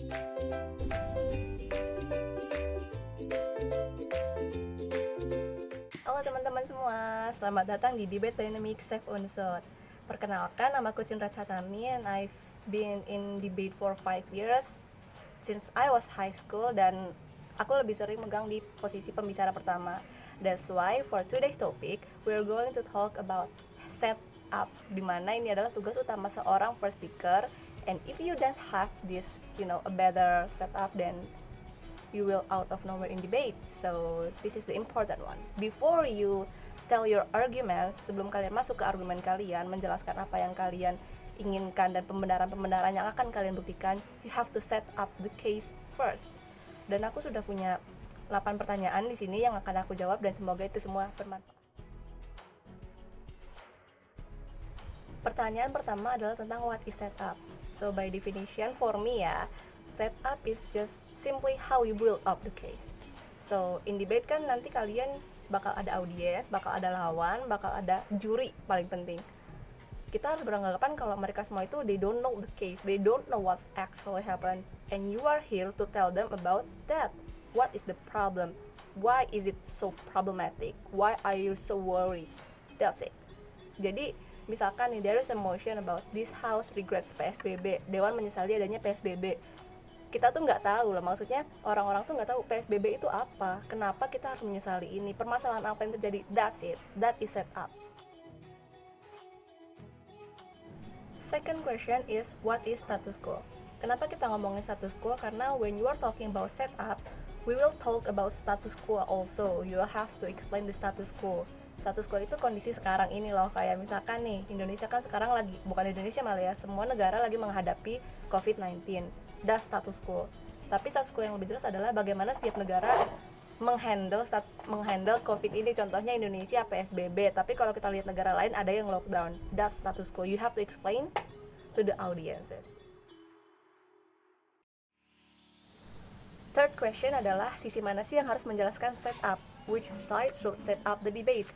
Halo teman-teman semua, selamat datang di Debate Dynamic Safe Unsur. Perkenalkan, namaku Chandra Chatami and I've been in debate for 5 years since I was high school, dan aku lebih sering megang di posisi pembicara pertama. That's why for today's topic, we're going to talk about setup, dimana ini adalah tugas utama seorang first speaker, and if you don't have this, a better setup, then you will out of nowhere in debate. So this is the important one. Before you tell your arguments, sebelum kalian masuk ke argumen kalian, menjelaskan apa yang kalian inginkan dan pembenaran-pembenaran yang akan kalian buktikan, you have to set up the case first. Dan aku sudah punya 8 pertanyaan di sini yang akan aku jawab, dan semoga itu semua bermanfaat. Pertanyaan pertama adalah tentang what is setup. So by definition for me setup is just simply how you build up the case. So in debate kan nanti kalian bakal ada audiens, bakal ada lawan, bakal ada juri paling penting. Kita harus beranggapan kalau mereka semua itu they don't know the case, they don't know what's actually happened, and you are here to tell them about that. What is the problem? Why is it so problematic? Why are you so worried? That's it. Jadi misalkan nih, there is a motion about this house regrets PSBB. Dewan menyesali adanya PSBB. Kita tuh nggak tahu lah, maksudnya orang-orang tuh nggak tahu PSBB itu apa, kenapa kita harus menyesali ini, permasalahan apa yang terjadi. That's it, that is set up. Second question is what is status quo. Kenapa kita ngomongin status quo? Karena when you are talking about setup, we will talk about status quo also. You have to explain the status quo. Status quo itu kondisi sekarang ini loh, kayak misalkan nih, Indonesia kan sekarang lagi, bukan Indonesia malah ya, semua negara lagi menghadapi COVID-19. Das status quo. Tapi status quo yang lebih jelas adalah bagaimana setiap negara menghandle COVID ini. Contohnya Indonesia PSBB, tapi kalau kita lihat negara lain ada yang lockdown. Das status quo. You have to explain to the audiences. Third question adalah sisi mana sih yang harus menjelaskan setup? Which side should set up the debate?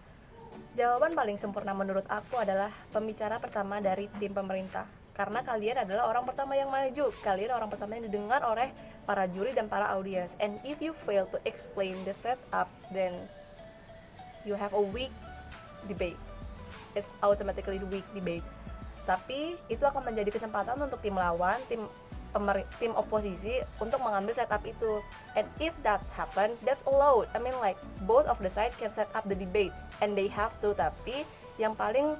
Jawaban paling sempurna menurut aku adalah pembicara pertama dari tim pemerintah. Karena kalian adalah orang pertama yang maju, kalian orang pertama yang didengar oleh para juri dan para audiens. And if you fail to explain the setup, then you have a weak debate. It's automatically weak debate. Tapi itu akan menjadi kesempatan untuk tim lawan, tim oposisi untuk mengambil setup itu. And if that happen, that's allowed. I mean like both of the side can set up the debate and they have to. Tapi yang paling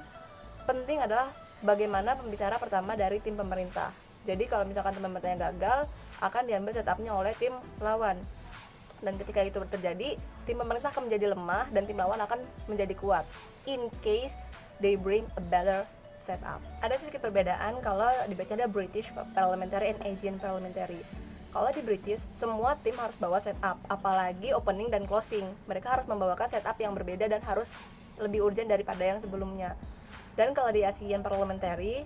penting adalah bagaimana pembicara pertama dari tim pemerintah. Jadi kalau misalkan tim pemerintahnya gagal, akan diambil setupnya oleh tim lawan. Dan ketika itu terjadi, tim pemerintah akan menjadi lemah dan tim lawan akan menjadi kuat. In case they bring a better setup. Ada sedikit perbedaan kalau debate-nya ada British Parliamentary and Asian Parliamentary. Kalau di British, semua tim harus bawa setup, apalagi opening dan closing. Mereka harus membawakan setup yang berbeda dan harus lebih urgent daripada yang sebelumnya. Dan kalau di Asian Parliamentary,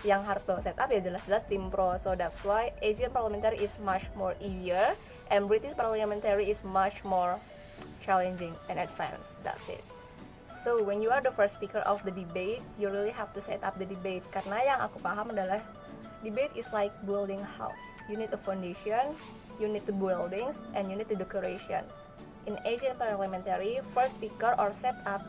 yang harus bawa setup ya jelas-jelas tim pro. So that's why Asian Parliamentary is much more easier and British Parliamentary is much more challenging and advanced. That's it. So when you are the first speaker of the debate, you really have to set up the debate. Karena yang aku paham adalah debate is like building a house. You need a foundation, you need the buildings, and you need the decoration. In Asian Parliamentary, first speaker or setup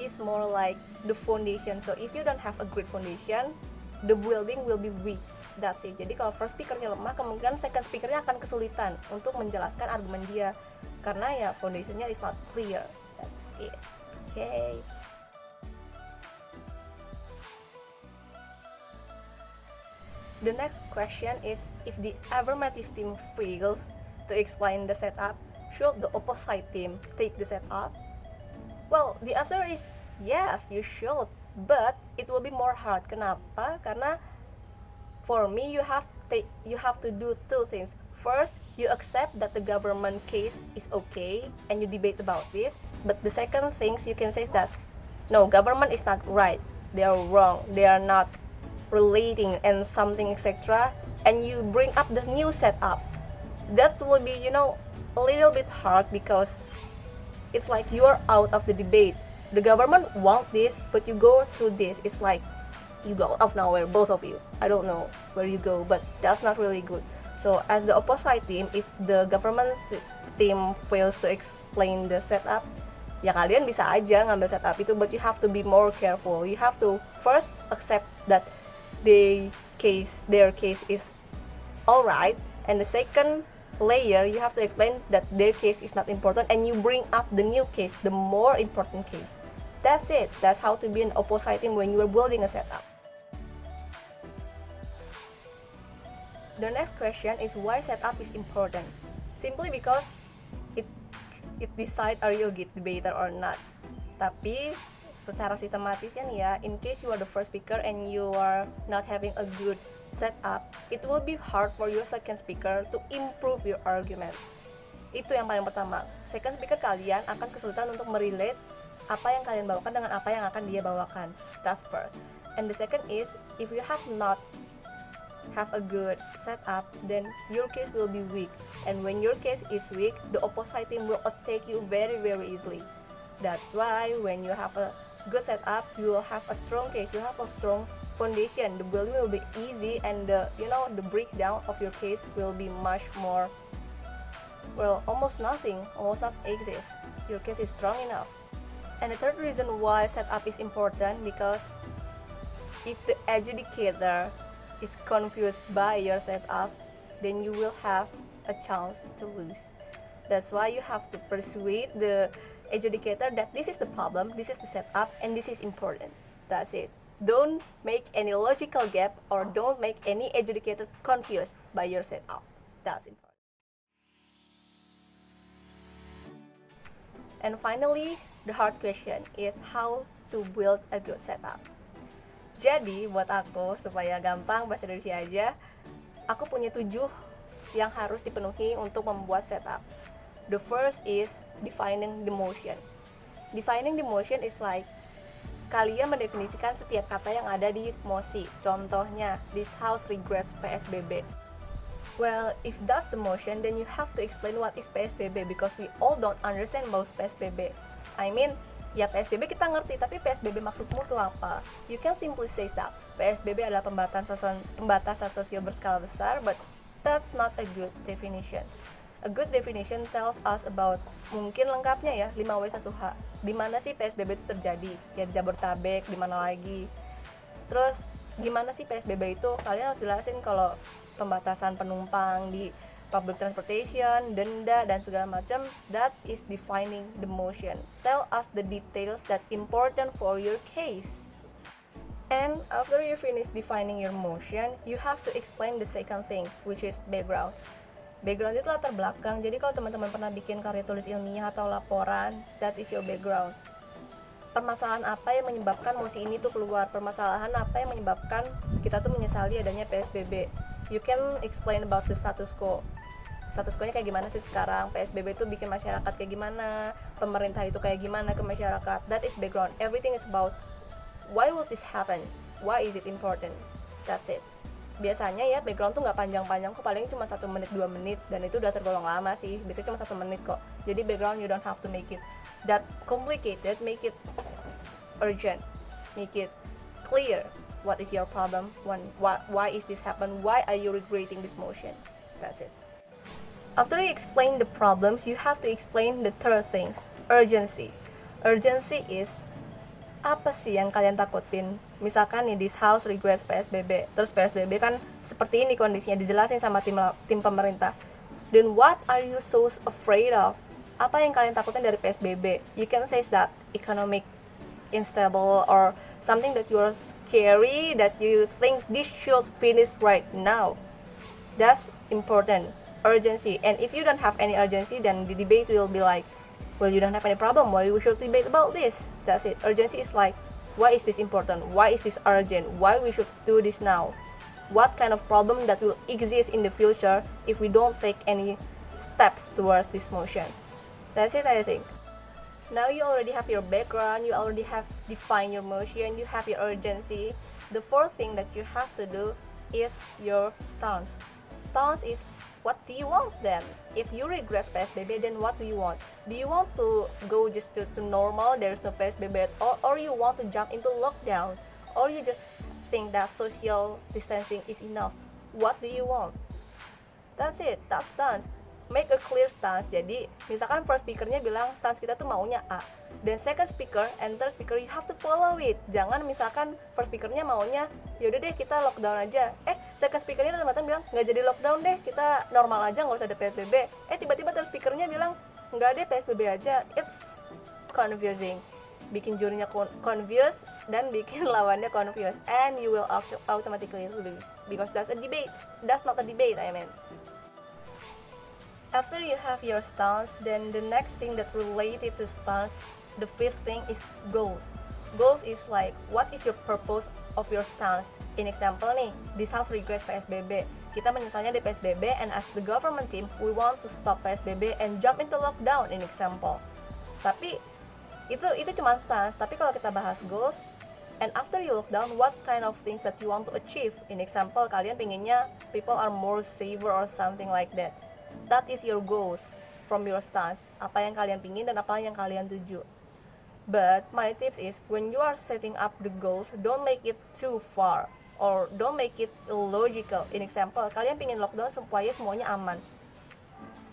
is more like the foundation. So if you don't have a great foundation, the building will be weak. That's it. Jadi kalau first speakernya lemah, kemungkinan second speakernya akan kesulitan untuk menjelaskan argumen dia, karena ya foundationnya is not clear. That's it. Okay. The next question is, if the affirmative team fails to explain the setup, should the opposite team take the setup? Well, the answer is yes, you should, but it will be more hard. Kenapa? Karena for me, you have to do two things. First, you accept that the government case is okay and you debate about this. But the second things you can say is that no, government is not right. They are wrong. They are not relating and something etc. And you bring up the new setup. That will be a little bit hard because it's like you're out of the debate. The government want this, but you go through this. It's like you go out of nowhere, both of you. I don't know where you go, but that's not really good. So as the opposite team, if the government team fails to explain the setup, ya kalian bisa aja ngambil setup itu, but you have to be more careful. You have to first accept that their case is alright, and the second layer you have to explain that their case is not important, and you bring up the new case, the more important case. That's it. That's how to be an opposite team when you are building a setup. The next question is why setup is important. Simply because it decide are you a good debater or not. Tapi secara sistematisnya nih ya, in case you are the first speaker and you are not having a good setup, it will be hard for your second speaker to improve your argument. Itu yang paling pertama. Second speaker kalian akan kesulitan untuk merelate apa yang kalian bawakan dengan apa yang akan dia bawakan. That's first. And the second is, if you have not have a good setup, then your case will be weak. And when your case is weak, the opposite team will attack you very easily. That's why when you have a good setup, you will have a strong case, you have a strong foundation. The building will be easy, and the breakdown of your case will be much more, almost not exist. Your case is strong enough. And the third reason why setup is important, because if the adjudicator is confused by your setup, then you will have a chance to lose. That's why you have to persuade the adjudicator that this is the problem, this is the setup, and this is important. That's it. Don't make any logical gap, or don't make any adjudicator confused by your setup. That's important. And finally, the hard question is how to build a good setup. Jadi buat aku, supaya gampang bahasa Indonesia aja, aku punya 7 yang harus dipenuhi untuk membuat setup. The first is defining the motion. Defining the motion is like kalian mendefinisikan setiap kata yang ada di mosi. Contohnya, this house regrets PSBB. Well, if that's the motion, then you have to explain what is PSBB, because we all don't understand about PSBB. I mean, ya PSBB kita ngerti, tapi PSBB maksudmu tuh apa? You can simply say that PSBB adalah pembatasan sosial berskala besar, but that's not a good definition. A good definition tells us about, mungkin lengkapnya ya, 5W1H. Di mana sih PSBB itu terjadi? Ya di Jabodetabek, di mana lagi? Terus gimana sih PSBB itu? Kalian harus jelasin kalau pembatasan penumpang di public transportation, denda, dan segala macam. That is defining the motion. Tell us the details that important for your case. And after you finish defining your motion, you have to explain the second things, which is background. Background itu latar belakang. Jadi kalau teman-teman pernah bikin karya tulis ilmiah atau laporan, that is your background. Permasalahan apa yang menyebabkan mosi ini tuh keluar? Permasalahan apa yang menyebabkan kita tuh menyesali adanya PSBB? You can explain about the status quo. Status quo-nya kayak gimana sih sekarang? PSBB itu bikin masyarakat kayak gimana? Pemerintah itu kayak gimana ke masyarakat? That is background. Everything is about why would this happen? Why is it important? That's it. Biasanya ya background tuh nggak panjang-panjang kok, paling cuma 1 menit 2 menit, dan itu udah tergolong lama sih. Biasanya cuma 1 menit kok. Jadi background you don't have to make it that complicated, make it urgent, make it clear. What is your problem? Why is this happen? Why are you regretting these motions? That's it. After you explain the problems, you have to explain the third things. Urgency. Urgency is apa sih yang kalian takutin? Misalkan nih, this house regrets PSBB. Terus PSBB kan seperti ini kondisinya, dijelasin sama tim pemerintah. Then what are you so afraid of? Apa yang kalian takutin dari PSBB? You can say that economic unstable, or something that you are scary, that you think this should finish right now. That's important. Urgency. And if you don't have any urgency, then the debate will be like, well, you don't have any problem, why we should debate about this? That's it. Urgency is like, why is this important? Why is this urgent? Why we should do this now? What kind of problem that will exist in the future if we don't take any steps towards this motion? That's it, I think. Now you already have your background, you already have defined your motion, you have your urgency. The fourth thing that you have to do is your stance. Stance is, what do you want then? If you regret PSBB, then what do you want? Do you want to go just to normal, there is no PSBB at all, or you want to jump into lockdown? Or you just think that social distancing is enough? What do you want? That's it, that's stance. Make a clear stance. Jadi misalkan first speakernya bilang stance kita tuh maunya A, dan second speaker and third speaker you have to follow it. Jangan misalkan first speakernya maunya yaudah deh kita lockdown aja, second speakernya ternyata bilang nggak jadi lockdown deh, kita normal aja nggak usah ada PSBB. Tiba-tiba third speakernya bilang nggak deh PSBB aja. It's confusing, bikin jurinya confused dan bikin lawannya confused, and you will automatically lose because that's a debate. That's not a debate, I mean. After you have your stance, then the next thing that related to stance, the fifth thing is goals. Goals is like, what is your purpose of your stance? In example nih, this house regrets PSBB. Kita menyesalnya di PSBB, and as the government team, we want to stop PSBB and jump into lockdown, in example. Tapi itu cuma stance. Tapi kalau kita bahas goals, and after you lockdown, what kind of things that you want to achieve? In example, kalian pinginnya people are more safer or something like that. That is your goals from your stance. Apa yang kalian pingin dan apa yang kalian tuju. But my tips is, when you are setting up the goals, don't make it too far or don't make it illogical. In example, kalian pingin lockdown supaya semuanya aman.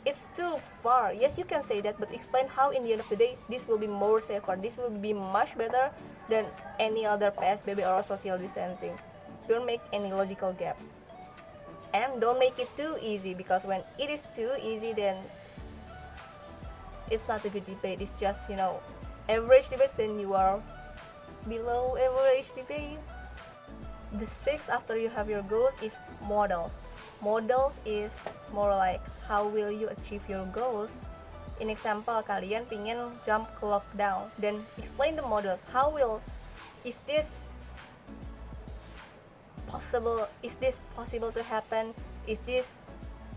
It's too far. Yes, you can say that, but explain how in the end of the day this will be more safer. This will be much better than any other PSBB or social distancing. Don't make any logical gap. And don't make it too easy, because when it is too easy, then it's not a good debate. It's just, average debate, then you are below average debate. The sixth after you have your goals is models. Models is more like how will you achieve your goals. In example, kalian pingin jump ke lockdown, then explain the models. Is this possible to happen? Is this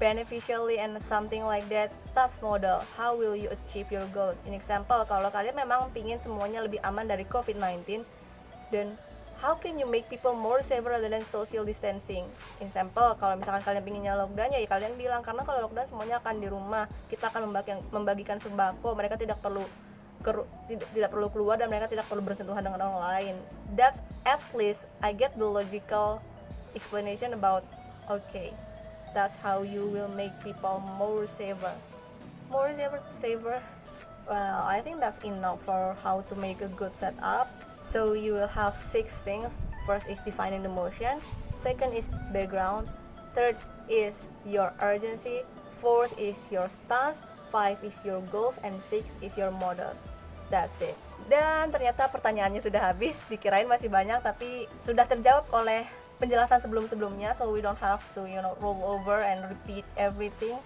beneficially and something like that? That's model. How will you achieve your goals? In example, kalau kalian memang pingin semuanya lebih aman dari COVID-19, then how can you make people more safer rather than social distancing? In example, kalau misalkan kalian pinginnya lockdown, ya kalian bilang karena kalau lockdown semuanya akan di rumah, kita akan membagikan sembako, mereka tidak perlu keluar dan mereka tidak perlu bersentuhan dengan orang lain. That's at least I get the logical explanation about, okay, that's how you will make people more safer. Well, I think that's enough for how to make a good setup. So you will have 6 things. First is defining the motion, second is background, third is your urgency, fourth is your stance, 5 is your goals, and 6 is your models. That's it. Dan ternyata pertanyaannya sudah habis, dikirain masih banyak tapi sudah terjawab oleh penjelasan sebelum-sebelumnya, so we don't have to roll over and repeat everything.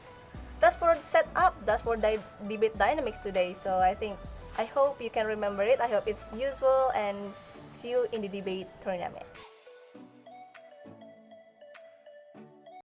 That's for setup, that's for debate dynamics today. So I hope you can remember it. I hope it's useful, and see you in the debate tournament.